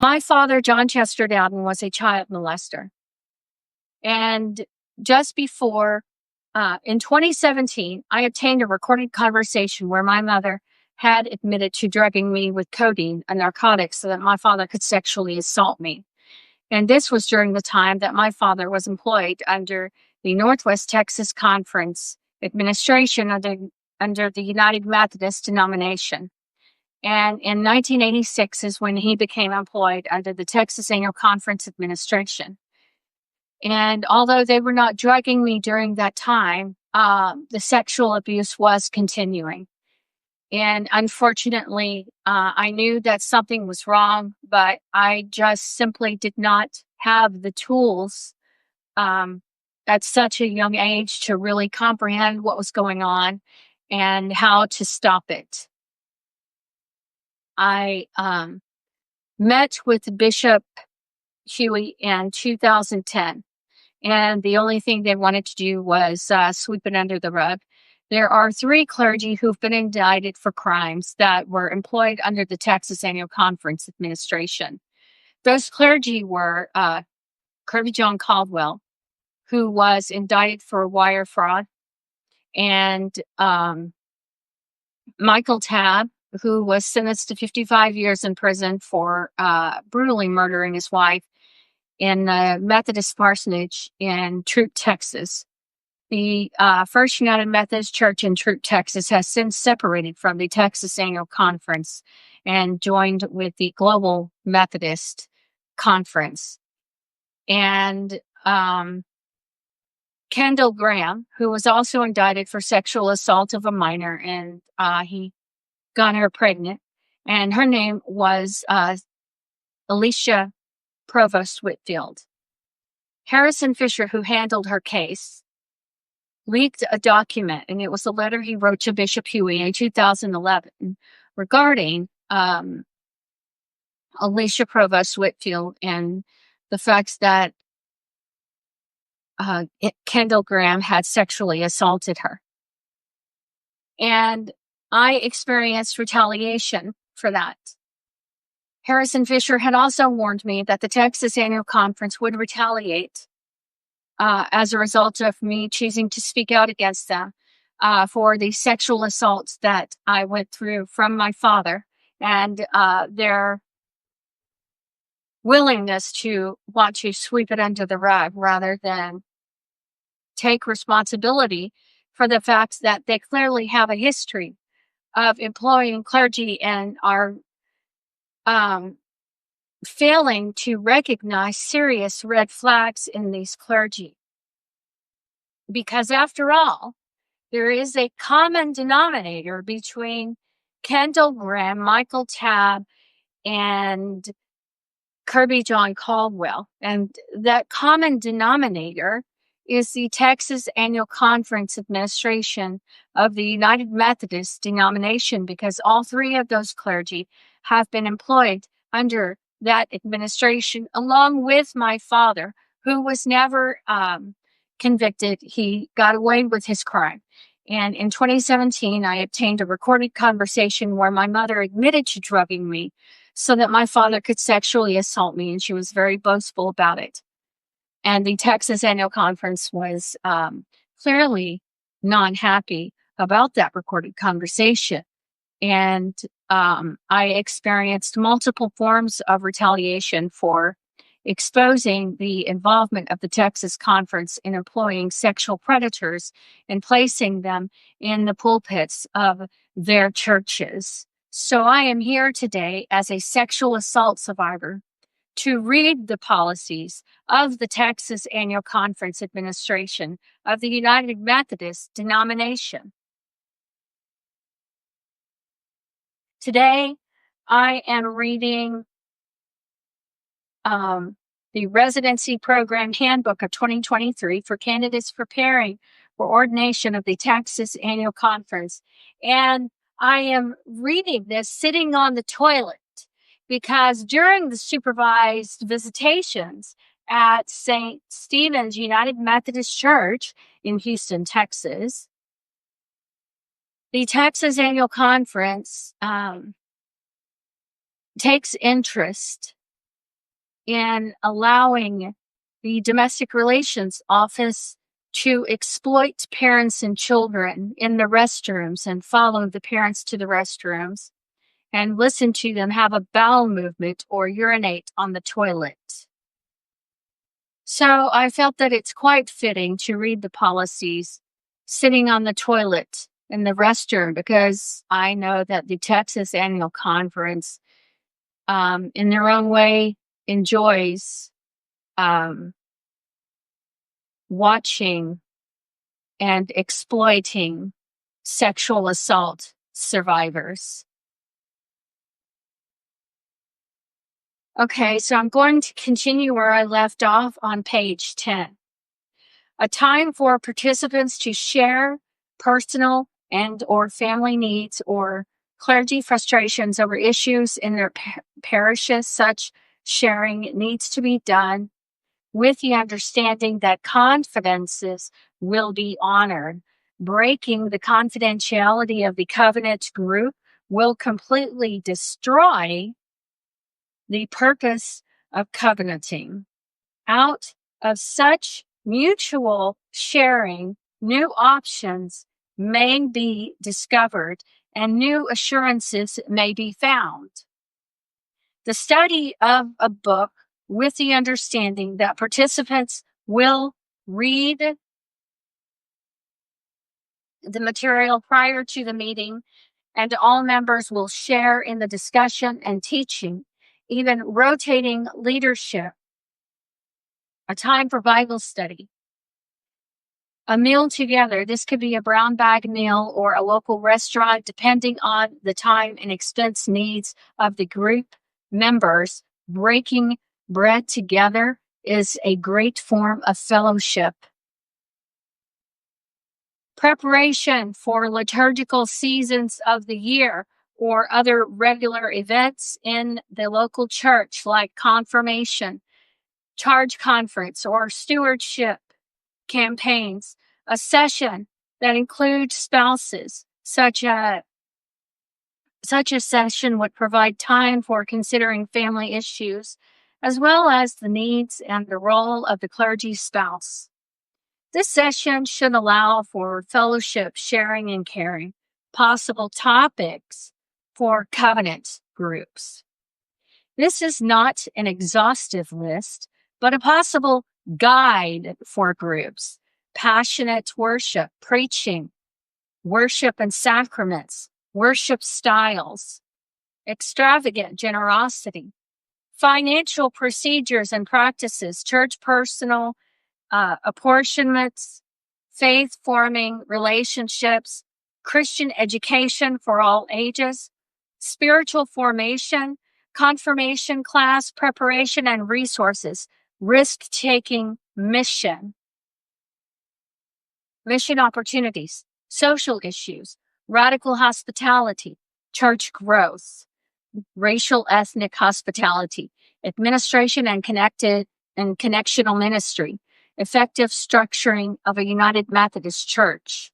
My father, John Chester Dowden, was a child molester. And just before, in 2017, I obtained a recorded conversation where my mother had admitted to drugging me with codeine, a narcotic, so that my father could sexually assault me. And this was during the time that my father was employed under the Northwest Texas Conference administration under the United Methodist denomination. And in 1986 is when he became employed under the Texas Annual Conference administration. And although they were not drugging me during that time, the sexual abuse was continuing. And unfortunately, I knew that something was wrong, but I just simply did not have the tools at such a young age to really comprehend what was going on and how to stop it. I met with Bishop Huey in 2010. And the only thing they wanted to do was sweep it under the rug. There are 3 clergy who've been indicted for crimes that were employed under the Texas Annual Conference administration. Those clergy were Kirby John Caldwell, who was indicted for wire fraud, and Michael Tabb, who was sentenced to 55 years in prison for brutally murdering his wife in the Methodist parsonage in Troop, Texas. The First United Methodist Church in Troop, Texas has since separated from the Texas Annual Conference and joined with the Global Methodist Conference. And Kendall Graham, who was also indicted for sexual assault of a minor, and he got her pregnant, and her name was Alicia Provost Whitfield. Harrison Fisher, who handled her case, leaked a document, and it was a letter he wrote to Bishop Huey in 2011 regarding Alicia Provost Whitfield and the facts that Kendall Graham had sexually assaulted her. And I experienced retaliation for that. Harrison Fisher had also warned me that the Texas Annual Conference would retaliate as a result of me choosing to speak out against them for the sexual assaults that I went through from my father, and their willingness to want to sweep it under the rug rather than take responsibility for the fact that they clearly have a history of employing clergy and are failing to recognize serious red flags in these clergy. Because after all, there is a common denominator between Kendall Graham, Michael Tabb, and Kirby John Caldwell. And that common denominator is the Texas Annual Conference administration of the United Methodist denomination, because all 3 of those clergy have been employed under that administration, along with my father, who was never convicted. He got away with his crime. And in 2017, I obtained a recorded conversation where my mother admitted to drugging me so that my father could sexually assault me, and she was very boastful about it. And the Texas Annual Conference was clearly not happy about that recorded conversation. And I experienced multiple forms of retaliation for exposing the involvement of the Texas Conference in employing sexual predators and placing them in the pulpits of their churches. So I am here today as a sexual assault survivor to read the policies of the Texas Annual Conference administration of the United Methodist denomination. Today, I am reading the Residency Program Handbook of 2023 for candidates preparing for ordination of the Texas Annual Conference. And I am reading this sitting on the toilet, because during the supervised visitations at St. Stephen's United Methodist Church in Houston, Texas, the Texas Annual Conference takes interest in allowing the domestic relations office to exploit parents and children in the restrooms and follow the parents to the restrooms and listen to them have a bowel movement or urinate on the toilet. So I felt that it's quite fitting to read the policies sitting on the toilet in the restroom, because I know that the Texas Annual Conference, in their own way, enjoys watching and exploiting sexual assault survivors. Okay, so I'm going to continue where I left off on page 10. A time for participants to share personal and or family needs or clergy frustrations over issues in their parishes. Such sharing needs to be done with the understanding that confidences will be honored. Breaking the confidentiality of the covenant group will completely destroy the purpose of covenanting. Out of such mutual sharing, new options may be discovered and new assurances may be found. The study of a book with the understanding that participants will read the material prior to the meeting and all members will share in the discussion and teaching, even rotating leadership, a time for Bible study, a meal together. This could be a brown bag meal or a local restaurant, depending on the time and expense needs of the group members. Breaking bread together is a great form of fellowship. Preparation for liturgical seasons of the year or other regular events in the local church, like confirmation, charge conference, or stewardship campaigns. A session that includes spouses. Such a session would provide time for considering family issues, as well as the needs and the role of the clergy spouse. This session should allow for fellowship, sharing, and caring. Possible topics for covenant groups. This is not an exhaustive list, but a possible guide for groups. Passionate worship, preaching, worship and sacraments, worship styles, extravagant generosity, financial procedures and practices, church personal apportionments, faith-forming relationships, Christian education for all ages, spiritual formation, confirmation class preparation and resources, risk-taking mission opportunities, social issues, radical hospitality, church growth, racial ethnic hospitality, administration and connectional ministry, effective structuring of a United Methodist Church,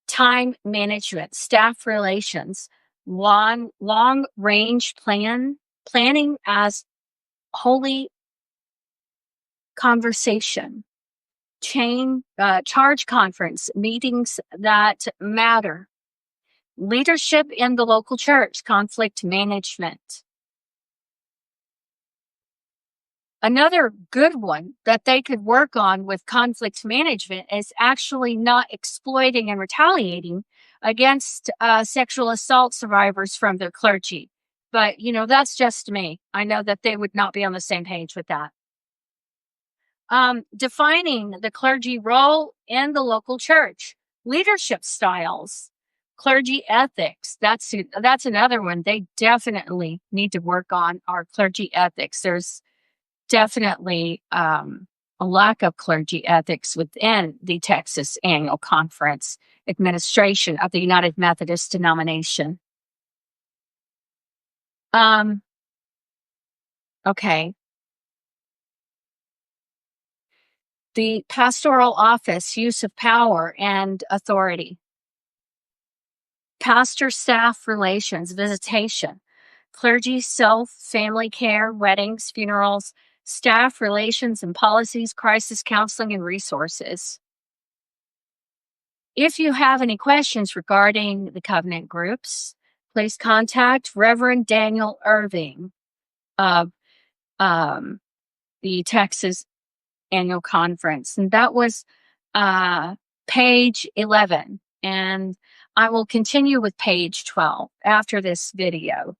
time management, staff relations, long-range planning as holy conversation, charge conference, meetings that matter, leadership in the local church, conflict management. Another good one that they could work on with conflict management is actually not exploiting and retaliating against sexual assault survivors from their clergy. But, that's just me. I know that they would not be on the same page with that. Defining the clergy role in the local church, leadership styles, clergy ethics. That's another one. They definitely need to work on our clergy ethics. There's definitely a lack of clergy ethics within the Texas Annual Conference administration of the United Methodist denomination. Okay. The pastoral office, use of power and authority. Pastor-staff relations, visitation. clergy, self, family care, weddings, funerals, staff, relations and policies, crisis counseling, and resources. If you have any questions regarding the covenant groups, please contact Reverend Daniel Irving of the Texas Annual Conference. And that was page 11. And I will continue with page 12 after this video.